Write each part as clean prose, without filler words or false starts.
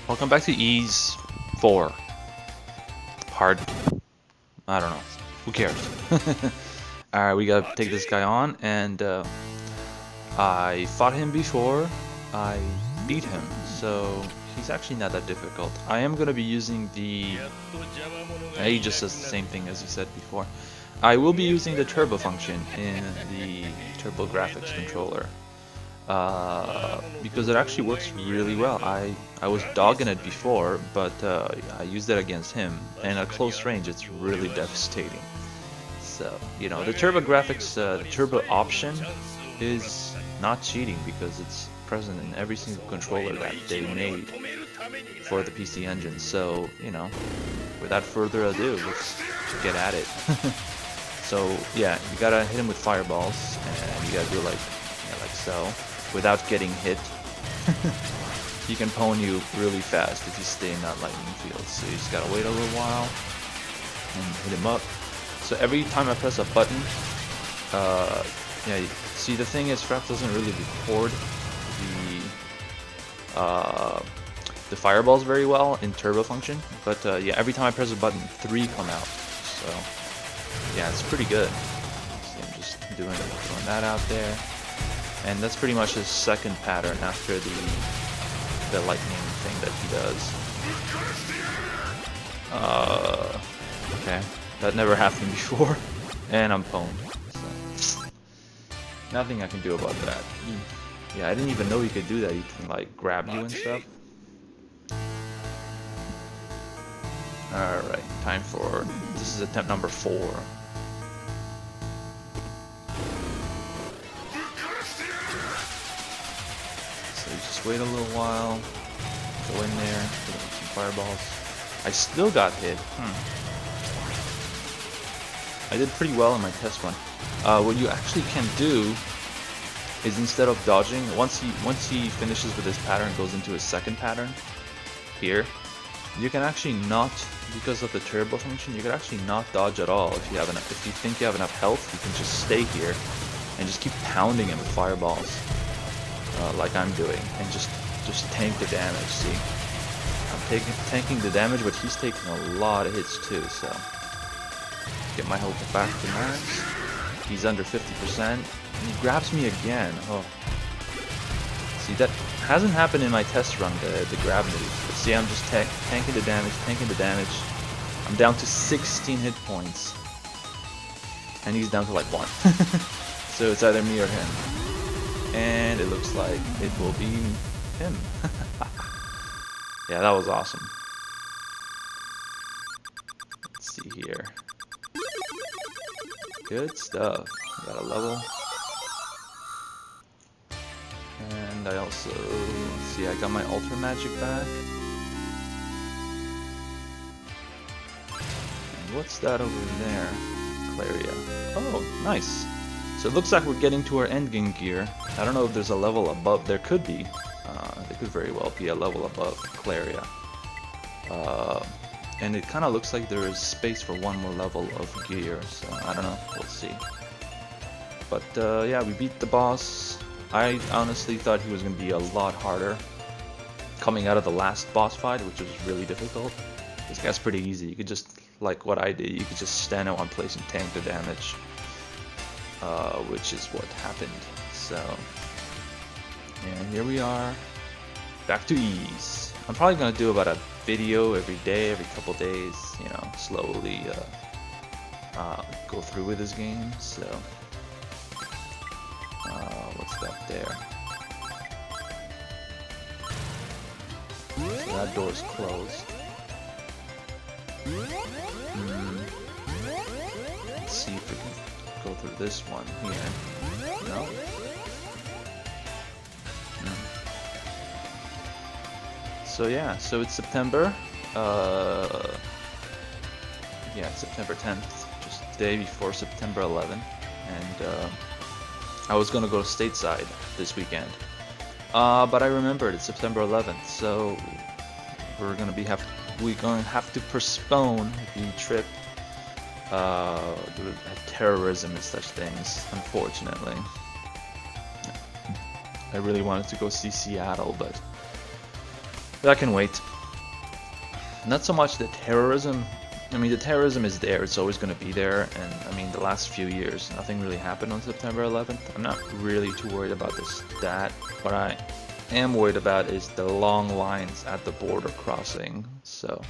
Welcome back to Ease 4. Hard. I don't know. Who cares? Alright, we gotta take this guy on, and I fought him before. I beat him, so he's actually not that difficult. I am gonna be using the... He just says the same thing as you said before. I will be using the turbo function in the Turbo Graphics controller. Because it actually works really well. I was dogging it before, but I used it against him, and at close range it's really devastating. So, you know, the Turbo Graphics, the Turbo option is not cheating because it's present in every single controller that they made for the PC Engine. So, you know, without further ado, let's get at it. So, yeah, you gotta hit him with fireballs, and you gotta do like so, without getting hit. He can pwn you really fast if you stay in that lightning field. So you just gotta wait a little while and hit him up. So every time I press a button, yeah, see the thing is Fraps doesn't really record the fireballs very well in turbo function, but yeah, every time I press a button, 3 come out. So yeah, it's pretty good. See, I'm just throwing that out there. And that's pretty much his second pattern after the lightning thing that he does. Okay, that never happened before, and I'm pwned. So nothing I can do about that. Yeah, I didn't even know he could do that. He can like grab you and stuff. All right, time for this is attempt number 4. Just wait a little while, go in there, hit him with some fireballs. I still got hit. I did pretty well in my test run. What you actually can do is instead of dodging, once he finishes with his pattern, goes into his second pattern here, you can actually not, because of the turbo function, you can actually not dodge at all. If you think you have enough health, you can just stay here and just keep pounding him with fireballs. Like I'm doing, and just tank the damage. See, I'm tanking the damage, but he's taking a lot of hits too. So get my health back to max. He's under 50%, and he grabs me again. Oh, see, that hasn't happened in my test run. The grab move. But see, I'm just tanking the damage. I'm down to 16 hit points, and he's down to like 1. So it's either me or him. And it looks like it will be him. Yeah, that was awesome. Let's see here. Good stuff. Got a level. And I also, let's see, I got my Ultra Magic back. And what's that over there? Claria. Oh, nice. So it looks like we're getting to our endgame gear. I don't know if there's a level above. There could be. There could very well be a level above Claria. And it kind of looks like there is space for one more level of gear. So I don't know. We'll see. But yeah, we beat the boss. I honestly thought he was going to be a lot harder coming out of the last boss fight, which was really difficult. This guy's pretty easy. You could just, like what I did, you could just stand in one place and tank the damage. Which is what happened. So, and here we are, back to Ease. I'm probably gonna do about a video every day, every couple days, you know, slowly go through with this game. So, what's that there? So that door's closed. Let's see if we can go through this one here. No? So yeah, so it's September. Yeah, it's September 10th, just the day before September 11th. And I was gonna go stateside this weekend. But I remembered it's September 11th, so we're gonna have to postpone the trip. Terrorism and such things, unfortunately. I really wanted to go see Seattle, but that can wait. Not so much the terrorism. I mean, the terrorism is there, it's always going to be there, and I mean, the last few years, nothing really happened on September 11th. I'm not really too worried about that. What I am worried about is the long lines at the border crossing, so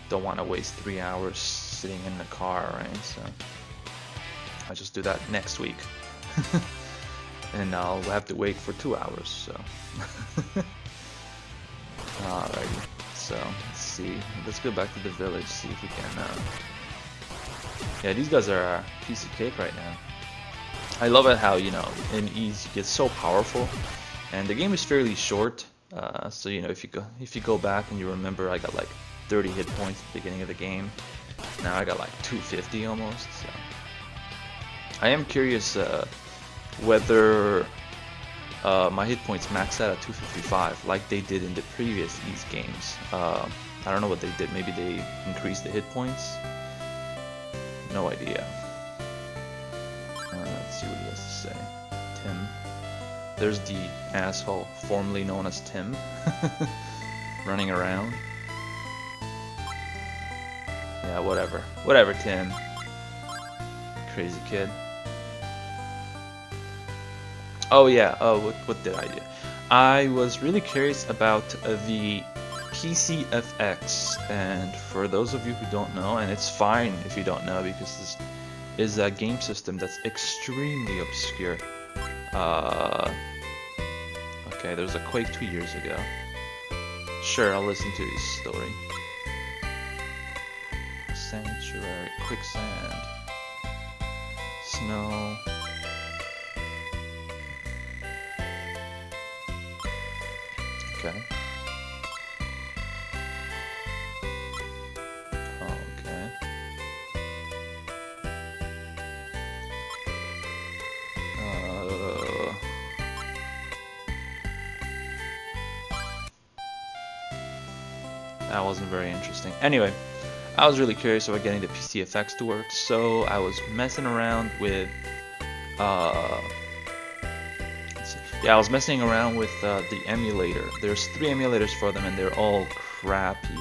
don't want to waste 3 hours sitting in the car, right? So I'll just do that next week. And I'll have to wait for 2 hours, so. Alrighty. So let's see. Let's go back to the village. See if we can. Yeah, these guys are a piece of cake right now. I love it how, you know, in Ease you get so powerful, and the game is fairly short. So you know, if you go back and you remember, I got like 30 hit points at the beginning of the game. Now I got like 250 almost. So I am curious whether my hit points max out at 255 like they did in the previous Ease games. I don't know what they did. Maybe they increased the hit points. No idea. Let's see what he has to say. Tim. There's the asshole formerly known as Tim. Running around. Yeah, whatever. Whatever, Tim. Crazy kid. Oh yeah, what did I do? I was really curious about the PCFX, and for those of you who don't know, and it's fine if you don't know because this is a game system that's extremely obscure. Okay, there was a Quake 2 years ago. Sure, I'll listen to his story. Sanctuary, quicksand, snow. Okay. Okay. That wasn't very interesting. Anyway, I was really curious about getting the PCFX to work, so I was messing around with yeah, I was messing around with the emulator. There's 3 emulators for them, and they're all crappy.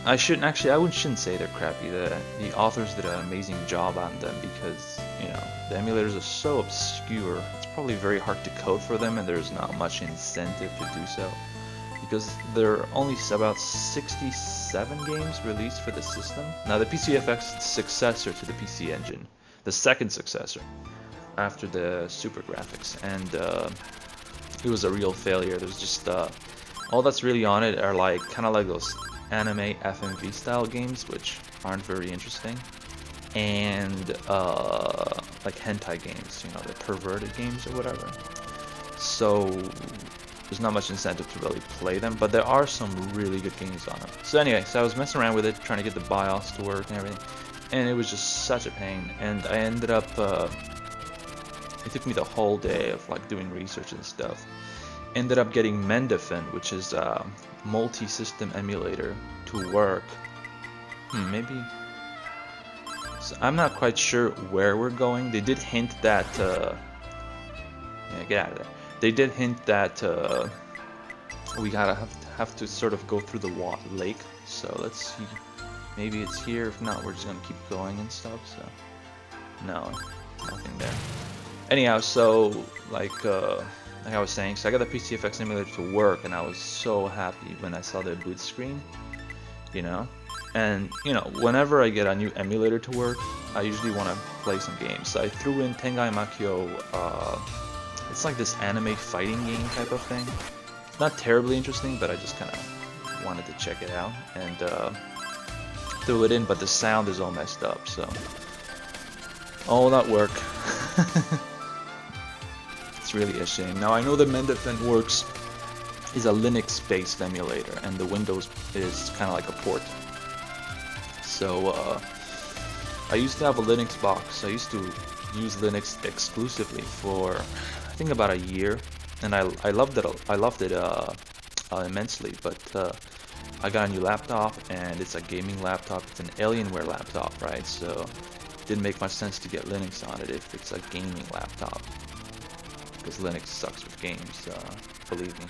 I shouldn't say they're crappy. The authors did an amazing job on them because, you know, the emulators are so obscure. It's probably very hard to code for them, and there's not much incentive to do so because there are only about 67 games released for the system. Now, the PCFX is the successor to the PC Engine, the second successor after the Super Graphics, and it was a real failure. There's just all that's really on it are like kind of like those anime FMV style games, which aren't very interesting, and like hentai games, you know, the perverted games or whatever. So there's not much incentive to really play them, but there are some really good games on them. So anyway, so I was messing around with it, trying to get the BIOS to work and everything, and it was just such a pain, and I ended up it took me the whole day of like doing research and stuff. Ended up getting Mendefen, which is a multi-system emulator, to work. Maybe. So I'm not quite sure where we're going. They did hint that. Yeah, get out of there. They did hint that we gotta have to sort of go through the lake. So let's see. Maybe it's here. If not, we're just gonna keep going and stuff. So no, nothing there. Anyhow, so like I was saying, so I got the PCFX emulator to work, and I was so happy when I saw the boot screen, you know. And you know, whenever I get a new emulator to work, I usually want to play some games. So I threw in Tengai Makyo. It's like this anime fighting game type of thing. It's not terribly interesting, but I just kind of wanted to check it out and threw it in. But the sound is all messed up, so all that work. It's really a shame. Now I know the Mendefen Works is a Linux-based emulator, and the Windows is kind of like a port. So I used to have a Linux box. I used to use Linux exclusively for I think about a year, and I loved it. I loved it immensely. But I got a new laptop, and it's a gaming laptop. It's an Alienware laptop, right? So it didn't make much sense to get Linux on it if it's a gaming laptop, because Linux sucks with games, believe me.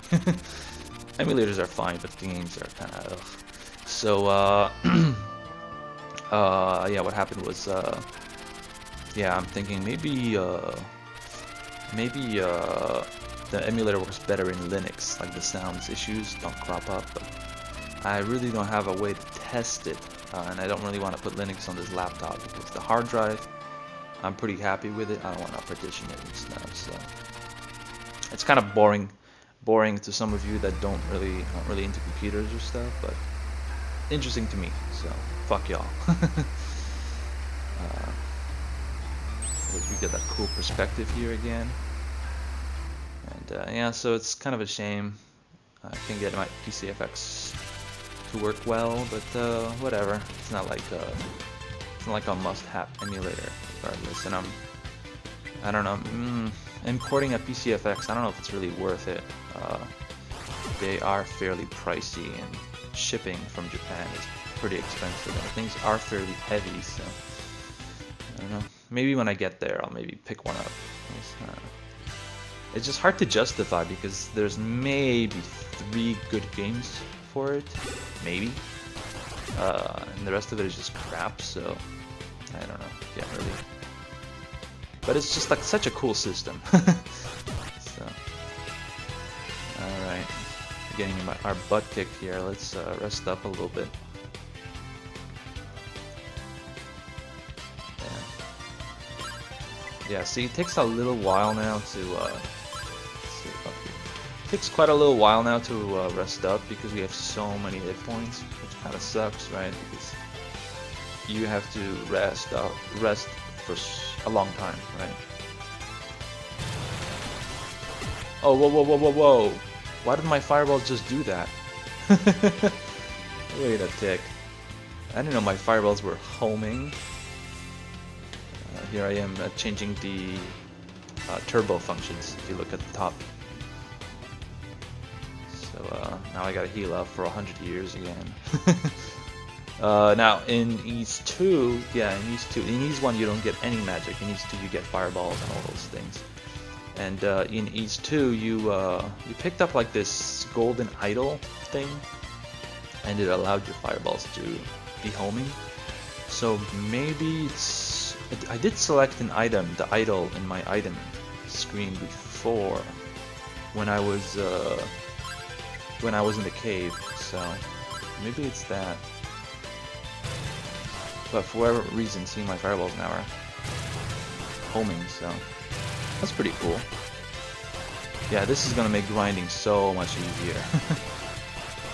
Emulators are fine, but games are kind of. So yeah, what happened was yeah, I'm thinking maybe the emulator works better in Linux, like the sounds issues don't crop up, but I really don't have a way to test it, and I don't really want to put Linux on this laptop because the hard drive, I'm pretty happy with it. I don't want to partition it and stuff, so it's kind of boring to some of you that aren't really into computers or stuff, but interesting to me, so fuck y'all. We get that cool perspective here again, and yeah, so it's kind of a shame I can't get my PCFX to work well, but whatever. It's not like a must-have emulator, regardless. And I don't know, importing a PCFX, I don't know if it's really worth it. They are fairly pricey, and shipping from Japan is pretty expensive, and things are fairly heavy, so I don't know. Maybe when I get there, I'll maybe pick one up. It's just hard to justify because there's maybe 3 good games for it, maybe, and the rest of it is just crap, so I don't know, can't really, but it's just like such a cool system. So alright, getting our butt kicked here. Let's rest up a little bit. Yeah, see, it takes a little while now to takes quite a little while now to rest up because we have so many hit points, which kind of sucks, right? Because you have to rest for a long time, right? Oh, whoa! Why did my fireballs just do that? Wait a tick. I didn't know my fireballs were homing. Here I am changing the turbo functions. If you look at the top. So now I gotta heal up for 100 years again. Now in East 2, yeah, in East 1 you don't get any magic. In East 2 you get fireballs and all those things. And in East 2 you picked up like this golden idol thing, and it allowed your fireballs to be homing. So maybe I did select an item, the idol, in my item screen before when I was in the cave, so maybe it's that. But for whatever reason, seeing my fireballs now are homing, so that's pretty cool. Yeah, this is gonna make grinding so much easier.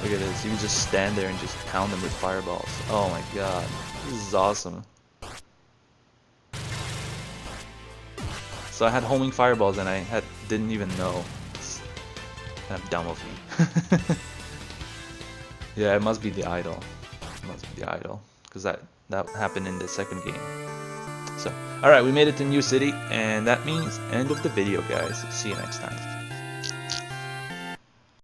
Look at this, you can just stand there and just pound them with fireballs. Oh my god, this is awesome. So I had homing fireballs and I didn't even know. It's kind of dumb of me. Yeah, it must be the idol. It must be the idol, because that happened in the second game. So, alright, we made it to New City, and that means end of the video, guys. See you next time.